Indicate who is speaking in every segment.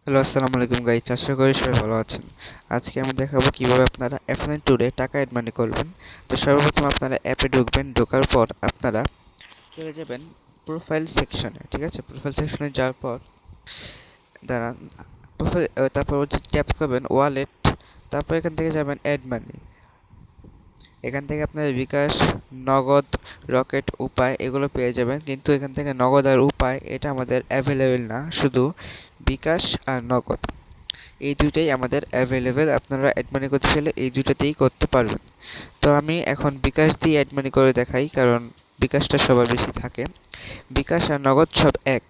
Speaker 1: Hello, আসসালামু আলাইকুম guys. আশা করি সবাই ভালো আছেন। আজকে আমি দেখাবো কিভাবে আপনারা F9 ট্যুরে টাকা অ্যাড মানি করবেন। তো সর্বপ্রথম আপনারা অ্যাপে ঢুকবেন। ঢোকার পর আপনারা চলে যাবেন প্রোফাইল সেকশনে। ঠিক আছে, প্রোফাইল সেকশনে যাওয়ার পর দাঁড়ান, প্রোফাইল তারপর হচ্ছে ট্যাপ করবেন ওয়ালেট। তারপর এখান থেকে যাবেন অ্যাড মানি। এখান থেকে আপনারা বিকাশ, নগদ, রকেট, উপায় এগুলো পেয়ে যাবেন। কিন্তু এখান থেকে নগদ আর উপায় এটা আমাদের অ্যাভেলেবেল না, শুধু বিকাশ আর নগদ এই দুইটাই আমাদের অ্যাভেলেবেল। আপনারা অ্যাড মানি করতে চাইলে এই দুইটাতেই করতে পারবেন। তো আমি এখন বিকাশ দিয়ে অ্যাড মানি করে দেখাই, কারণ বিকাশটা সবার বেশি থাকে। বিকাশ আর নগদ সব এক।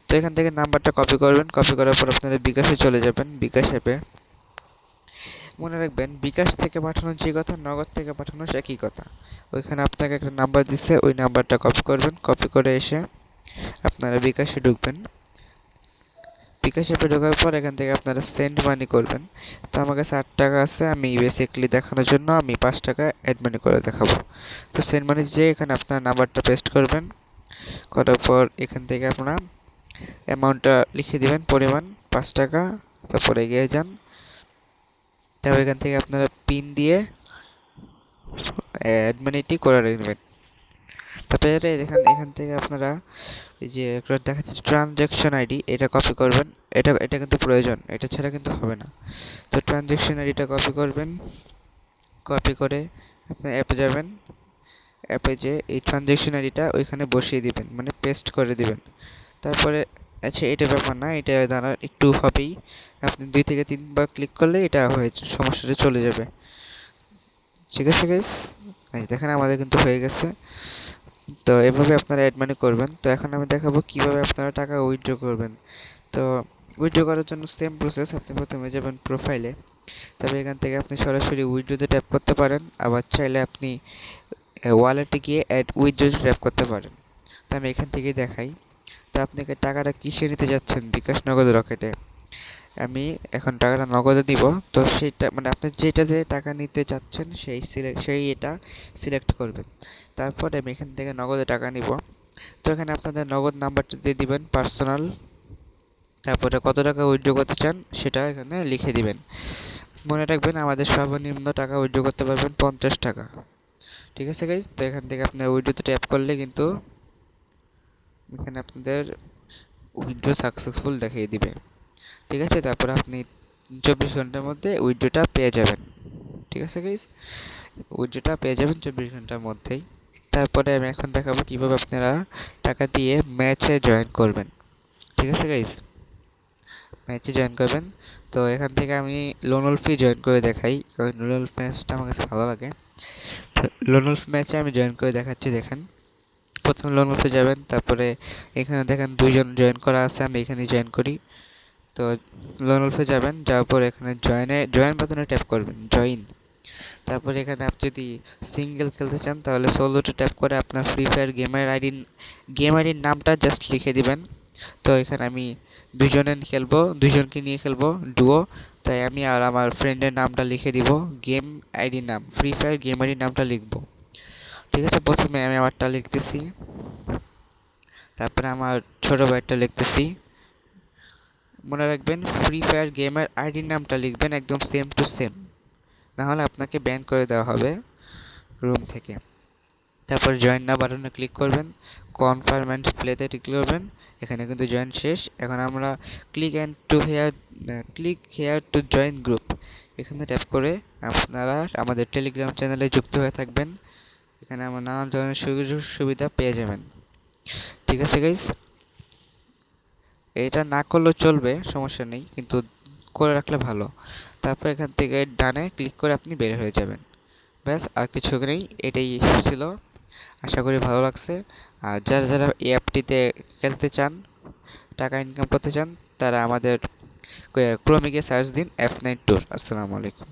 Speaker 1: তো এখান থেকে নাম্বারটা কপি করবেন। কপি করার পর আপনারা বিকাশে চলে যাবেন। বিকাশ অ্যাপে মনে রাখবেন, বিকাশ থেকে পাঠানো যে কথা, নগদ থেকে পাঠানো সে একই কথা। ওইখানে আপনাকে একটা নাম্বার দিচ্ছে, ওই নাম্বারটা কপি করবেন। কপি করে এসে আপনারা বিকাশে ঢুকবেন। বিকাশ অ্যাপে ঢোকার পর এখান থেকে আপনারা সেন্ড মানি করবেন। তো আমার কাছে 8 টাকা আছে, আমি বেসিক্যালি দেখানোর জন্য আমি 5 টাকা অ্যাড মানি করে দেখাবো। তো সেন্ড মানি যে এখানে আপনার নাম্বারটা পেস্ট করবেন। করার পর এখান থেকে আপনারা অ্যামাউন্টটা লিখে দিবেন, পরিমাণ 5 টাকা। তারপরে এগিয়ে যান। তারপর এখান থেকে আপনারা পিন দিয়ে অ্যাড মানিটি করে নেবেন। তারপরে এখান থেকে আপনারা এই যে একটা দেখাচ্ছে ট্রানজ্যাকশন আইডি, এটা কপি করবেন। এটা কিন্তু প্রয়োজন, এটা ছাড়া কিন্তু হবে না। তো ট্রানজ্যাকশন আইডিটা কপি করবেন। কপি করে আপনি অ্যাপে যাবেন। অ্যাপে যে এই ট্রানজ্যাকশন আইডিটা ওইখানে বসিয়ে দিবেন, মানে পেস্ট করে দিবেন। তারপরে আচ্ছা, এটা ব্যাপার না, এটা দাঁড়া একটু হবেই। আপনি 2 থেকে 3 বার ক্লিক করলে এটা হয়ে সমস্যাটা চলে যাবে। ঠিক আছে গাইস, দেখেন আমাদের কিন্তু হয়ে গেছে। তো এভাবে আপনারা অ্যাড মানি করবেন। তো এখন আমি দেখাবো কিভাবে আপনারা টাকা উইথড্র করবেন। তো উইথড্র করার জন্য সেম প্রসেস। আপনি প্রথমে যাবেন প্রোফাইলে। তবে এখান থেকে আপনি সরাসরি উইথড্রোতে ট্যাপ করতে পারেন, আবার চাইলে আপনি ওয়ালেটে গিয়ে অ্যাড উইথড্রোতে ট্যাপ করতে পারেন। তো আমি এখান থেকেই দেখাই। তো আপনি টাকাটা কিসে নিতে যাচ্ছেন, বিকাশ, নগদ, রকেটে? আমি এখন টাকাটা নগদে দিব। তো সেইটা মানে আপনি যেটাতে টাকা নিতে চাচ্ছেন সেই এটা সিলেক্ট করবেন। তারপরে আমি এখান থেকে নগদে টাকা নিব। তো এখানে আপনাদের নগদ নাম্বারটা দিয়ে দিবেন, পার্সোনাল। তারপরে কত টাকা উইথড্র করতে চান সেটা এখানে লিখে দিবেন। মনে রাখবেন, আমাদের সর্বনিম্ন টাকা উইথড্র করতে পারবেন 50 টাকা। ঠিক আছে গাইজ, তো এখান থেকে আপনার উইথড্রোতে ট্যাপ করলে কিন্তু এখানে আপনাদের উইথড্র সাকসেসফুল দেখিয়ে দিবে। ঠিক আছে, তারপর আপনি 24 ঘন্টার মধ্যে উইথড্রটা পেয়ে যাবেন। ঠিক আছে গাইজ, উইথড্রটা পেয়ে যাবেন 24 ঘন্টার মধ্যেই। তারপরে আমি এখন দেখাবো কিভাবে আপনারা টাকা দিয়ে ম্যাচে জয়েন করবেন। ঠিক আছে গাইজ, ম্যাচে জয়েন করবেন। তো এখান থেকে আমি লোন উলফে জয়েন করে দেখাই, কারণ লোন উলফ ম্যাচটা আমার কাছে ভালো লাগে। তো লোন উলফ ম্যাচে আমি জয়েন করে দেখাচ্ছি, দেখেন। প্রথমে লোন উলফে যাবেন, তারপরে এখানে দেখেন 2 জন জয়েন করা আছে, আমি এখানে জয়েন করি। তো লোন উলফে যাবেন, যাওয়ার পর এখানে জয়েন বাটনে ট্যাপ করবেন, জয়েন। তারপরে এখানে আপনি যদি সিঙ্গেল খেলতে চান তাহলে সোলোতে ট্যাপ করে আপনার ফ্রি ফায়ার গেম আইডির নামটা জাস্ট লিখে দিবেন। তো এখানে আমি 2জনকে নিয়ে খেলবো ডুও। তাই আমি আর আমার ফ্রেন্ডের নামটা লিখে দিব, গেম আইডির নাম, ফ্রি ফায়ার গেম আইডির নামটা লিখবো। ঠিক আছে, প্রথমে আমি আমারটা লিখতেছি, তারপরে আমার ছোট ভাইয়েরটা লিখতেছি। মনে রাখবেন, ফ্রি ফায়ার গেমের আইডির নামটা লিখবেন একদম সেম টু সেম, নাহলে আপনাকে ব্যান করে দেওয়া হবে রুম থেকে। তারপর জয়েন নাও বাটনে ক্লিক করবেন, কনফার্ম অ্যান্ড প্লেতে ক্লিক করবেন। এখানে কিন্তু জয়েন শেষ। এখন আমরা click here to join group, এখানে ট্যাপ করে আপনারা আমাদের টেলিগ্রাম চ্যানেলে যুক্ত হয়ে থাকবেন। এখানে আমরা নানান ধরনের সুযোগ সুবিধা পেয়ে যাবেন। ঠিক আছে গাইজ, এটা না করলেও চলবে, সমস্যা নেই, কিন্তু করে রাখলে ভালো। তারপর এখান থেকে ডানে ক্লিক করে আপনি বের হয়ে যাবেন। ব্যাস, আর কিছু নেই, এটাই ছিল। আশা করি ভালো লাগছে। আর যারা যারা এই অ্যাপটিতে খেলতে চান, টাকা ইনকাম করতে চান, তারা আমাদের ক্রোমে গিয়ে সার্চ দিন F9 ট্যুর। আসসালামু আলাইকুম।